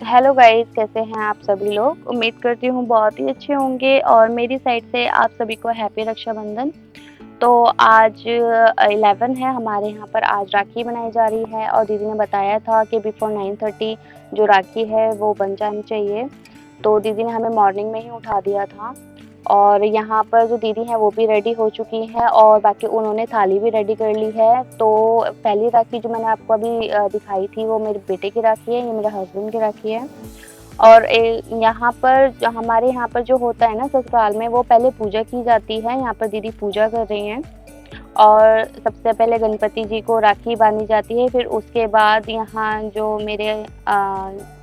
Hello guys, कैसे हैं आप सभी लोग? उम्मीद करती हूँ बहुत ही अच्छे होंगे और मेरी साइड से आप सभी को हैप्पी रक्षाबंधन। तो आज 11 है, हमारे यहाँ पर आज राखी बनाई जा रही है और दीदी ने बताया था कि बिफ़ोर 9:30 जो राखी है वो बन जानी चाहिए। तो दीदी ने हमें मॉर्निंग में ही उठा दिया था और यहाँ पर जो दीदी हैं वो भी रेडी हो चुकी हैं और बाकी उन्होंने थाली भी रेडी कर ली है। तो पहली राखी जो मैंने आपको अभी दिखाई थी वो मेरे बेटे की राखी है, ये मेरे हस्बैंड की राखी है। और यहाँ पर जो हमारे यहाँ पर जो होता है ना ससुराल में, वो पहले पूजा की जाती है। यहाँ पर दीदी पूजा कर रही हैं और सबसे पहले गणपति जी को राखी बांधी जाती है। फिर उसके बाद यहाँ जो मेरे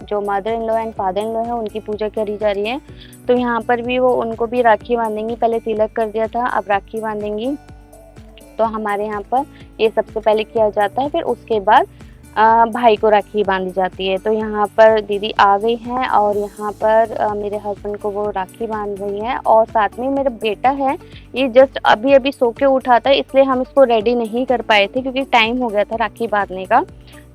जो mother in law and father in law है उनकी पूजा करी जा रही है। तो यहाँ पर भी वो उनको भी राखी बांधेंगी। पहले तिलक कर दिया था, अब राखी बांधेंगी। तो हमारे यहाँ पर ये सबसे पहले किया जाता है, फिर उसके बाद भाई को राखी बांधी जाती है। तो यहाँ पर दीदी आ गई हैं और यहाँ पर मेरे हस्बैंड को वो राखी बांध रही हैं और साथ में मेरा बेटा है, ये जस्ट अभी-अभी सो के उठा था, इसलिए हम इसको रेडी नहीं कर पाए थे क्योंकि टाइम हो गया था राखी बांधने का।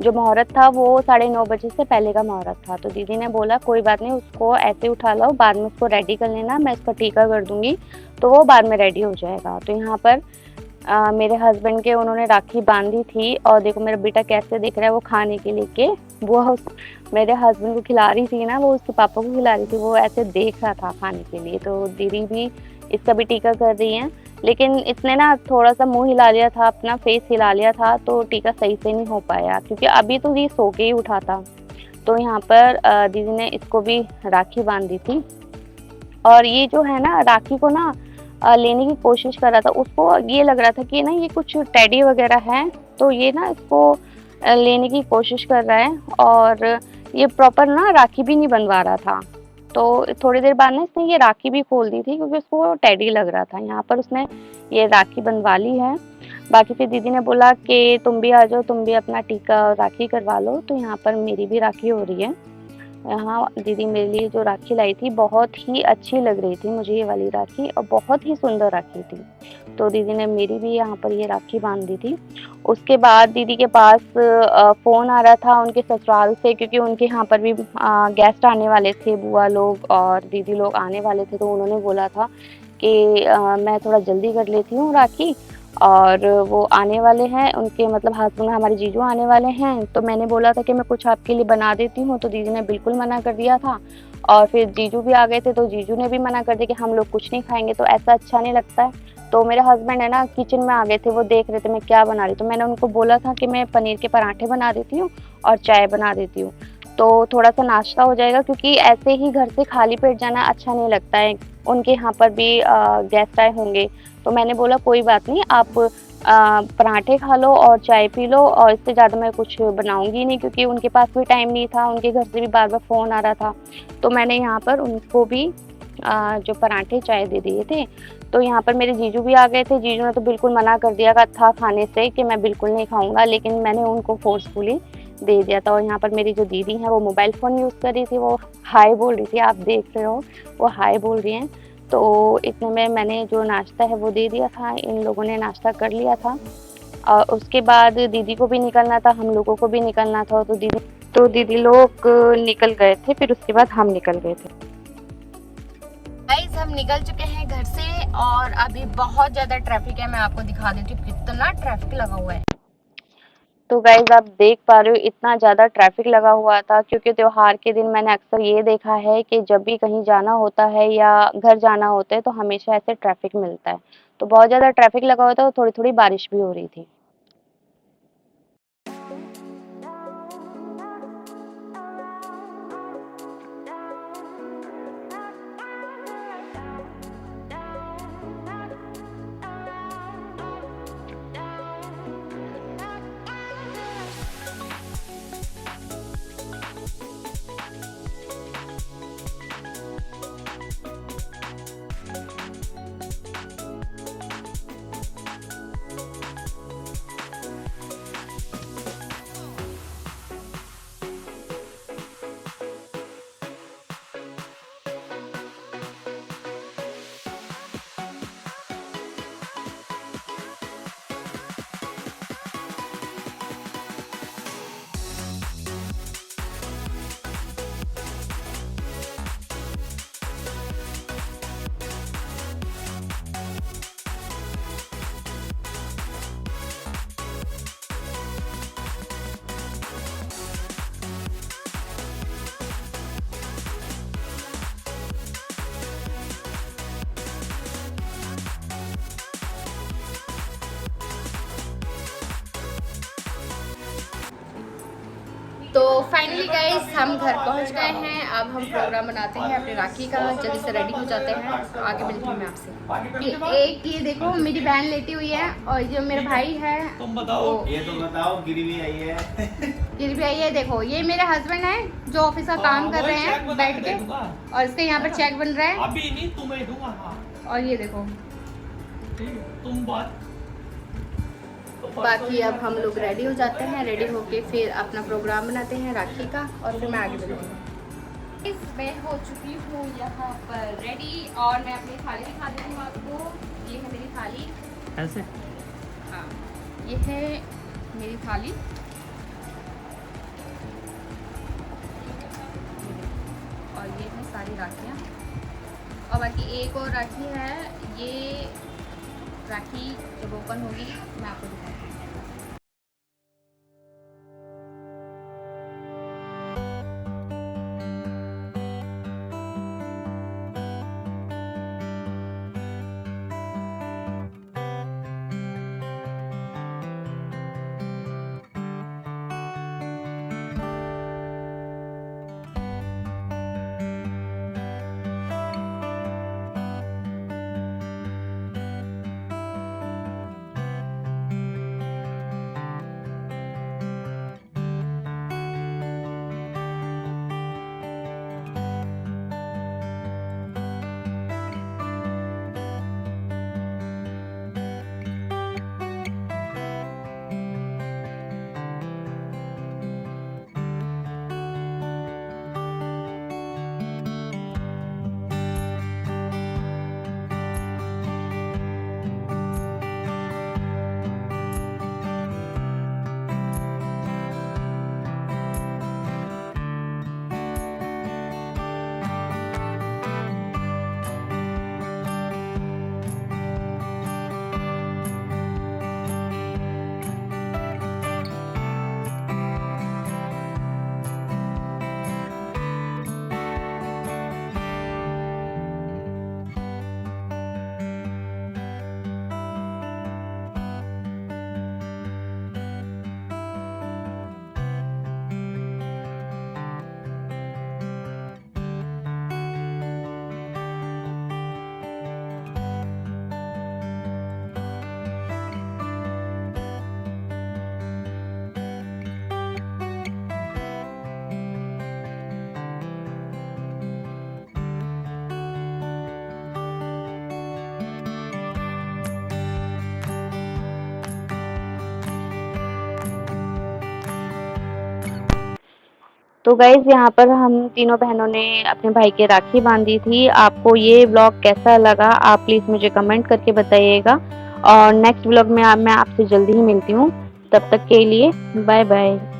जो मुहूर्त था वो 9:30 बजे से पहले का मुहूर्त था। तो दीदी ने बोला कोई बात नहीं, उसको ऐसे उठा लो, बाद में उसको रेडी कर लेना, मैं इसका टीका कर दूँगी, तो वो बाद में रेडी हो जाएगा। तो यहाँ पर मेरे हस्बैंड के उन्होंने राखी बांधी थी और देखो मेरा बेटा कैसे देख रहा है, वो खाने के लेके वो मेरे हस्बैंड को खिला रही थी ना, वो उसके पापा को खिला रही थी, वो ऐसे देख रहा था खाने के लिए। तो दीदी भी इसका भी टीका कर रही हैं, लेकिन इसने ना थोड़ा-सा मुँह हिला लिया था, अपना फेस हिला लिया था, तो टीका सही से नहीं हो पाया क्योंकि अभी तो ये सो के ही उठा था। तो यहाँ पर दीदी ने इसको भी राखी बांधी थी और ये जो है ना राखी को ना लेने की कोशिश कर रहा था, उसको ये लग रहा था कि ना ये कुछ टेडी वगैरह है, तो ये ना इसको लेने की कोशिश कर रहा है और ये प्रॉपर ना राखी भी नहीं बनवा रहा था। तो थोड़ी देर बाद ना इसने ये राखी भी खोल दी थी क्योंकि उसको टेडी लग रहा था। यहाँ पर उसने ये राखी बनवा ली है। बाकी फिर दीदी ने बोला कि तुम भी आ जाओ, तुम भी अपना टीका और राखी करवा लो। तो यहाँ पर मेरी भी राखी हो रही है। यहाँ दीदी मेरे लिए जो राखी लाई थी बहुत ही अच्छी लग रही थी मुझे ये वाली राखी और बहुत ही सुंदर राखी थी। तो दीदी ने मेरी भी यहाँ पर ये राखी बांध दी थी। उसके बाद दीदी के पास फ़ोन आ रहा था उनके ससुराल से क्योंकि उनके यहाँ पर भी गेस्ट आने वाले थे, बुआ लोग और दीदी लोग आने वाले थे। तो उन्होंने बोला था कि मैं थोड़ा जल्दी कर लेती हूँ राखी और वो आने वाले हैं, उनके मतलब हस्बैंड हमारे जीजू आने वाले हैं। तो मैंने बोला था कि मैं कुछ आपके लिए बना देती हूँ, तो दीदी ने बिल्कुल मना कर दिया था और फिर जीजू भी आ गए थे, तो जीजू ने भी मना कर दिया कि हम लोग कुछ नहीं खाएँगे, तो ऐसा अच्छा नहीं लगता है। तो मेरे हस्बैंड है ना किचन में आ गए थे, वो देख रहे थे मैं क्या बना रही हूँ, तो मैंने उनको बोला था कि मैं पनीर के पराठे बना देती हूँ और चाय बना देती हूँ। तो थोड़ा-सा नाश्ता हो जाएगा क्योंकि ऐसे ही घर से खाली पेट जाना अच्छा नहीं लगता है। उनके यहाँ पर भी गेस्ट आए होंगे, तो मैंने बोला कोई बात नहीं, आप पराठे खा लो और चाय पी लो और इससे ज़्यादा मैं कुछ बनाऊँगी नहीं क्योंकि उनके पास भी टाइम नहीं था, उनके घर से भी बार-बार फ़ोन आ रहा था। तो मैंने यहाँ पर उनको भी जो पराठे चाय दे दिए थे। तो यहाँ पर मेरे जीजू भी आ गए थे, जीजू ने तो बिल्कुल मना कर दिया था खाने से कि मैं बिल्कुल नहीं खाऊँगा, लेकिन मैंने उनको फ़ोर्सफुली दे दिया था। और यहाँ पर मेरी जो दीदी हैं वो मोबाइल फ़ोन यूज़ कर रही थी, वो हाय बोल रही थी, आप देख रहे हो, वो हाय बोल रही हैं। तो इतने में मैंने जो नाश्ता है वो दे दिया था, इन लोगों ने नाश्ता कर लिया था और उसके बाद दीदी को भी निकलना था, हम लोगों को भी निकलना था, तो दीदी लोग निकल गए थे, फिर उसके बाद हम निकल गए थे। गाइस हम निकल चुके हैं घर से और अभी बहुत ज़्यादा ट्रैफिक है। मैं आपको दिखा देती हूँ कितना ट्रैफिक लगा हुआ है। तो गाइज़ आप देख पा रहे हो इतना ज़्यादा ट्रैफिक लगा हुआ था क्योंकि त्योहार के दिन मैंने अक्सर ये देखा है कि जब भी कहीं जाना होता है या घर जाना होता है तो हमेशा ऐसे ट्रैफिक मिलता है। तो बहुत ज़्यादा ट्रैफिक लगा हुआ था और थोड़ी-थोड़ी बारिश भी हो रही थी। तो फाइनली गाइस हम घर पहुंच गए हैं। अब हम प्रोग्राम बनाते हैं अपने राखी का, जल्दी से रेडी हो जाते हैं। आगे मिलती हूँ मैं आपसे। एक ये देखो मेरी बहन लेटी हुई है और जो मेरा भाई है तुम बताओ, ये तो बताओ, गिरी भी आई है। गिर भी आई है। देखो ये मेरे हस्बैंड है जो ऑफिस का काम कर रहे हैं बैठ के, और इसके यहाँ पर चेक बन रहा है। अभी नहीं, तुम्हें दूंगा। हाँ। और ये देखो तुम बात। बाकी अब हम लोग रेडी हो जाते हैं। रेडी होके फिर अपना प्रोग्राम बनाते हैं राखी का, और फिर मैं आगे बढ़ती हूँ। मैं हो चुकी हूँ यहाँ पर रेडी, और मैं अपनी थाली दिखा देती हूँ आपको। ये है मेरी थाली। ऐसे? हाँ, ये है मेरी थाली। और ये है सारी राखियाँ, और बाकी एक और राखी है। ये राखी जब ओपन होगी मैं आपको दिखाऊंगी। तो गाइज़ यहाँ पर हम तीनों बहनों ने अपने भाई के राखी बांधी थी। आपको ये व्लॉग कैसा लगा आप प्लीज़ मुझे कमेंट करके बताइएगा, और नेक्स्ट व्लॉग में मैं आपसे जल्दी ही मिलती हूँ। तब तक के लिए बाय बाय।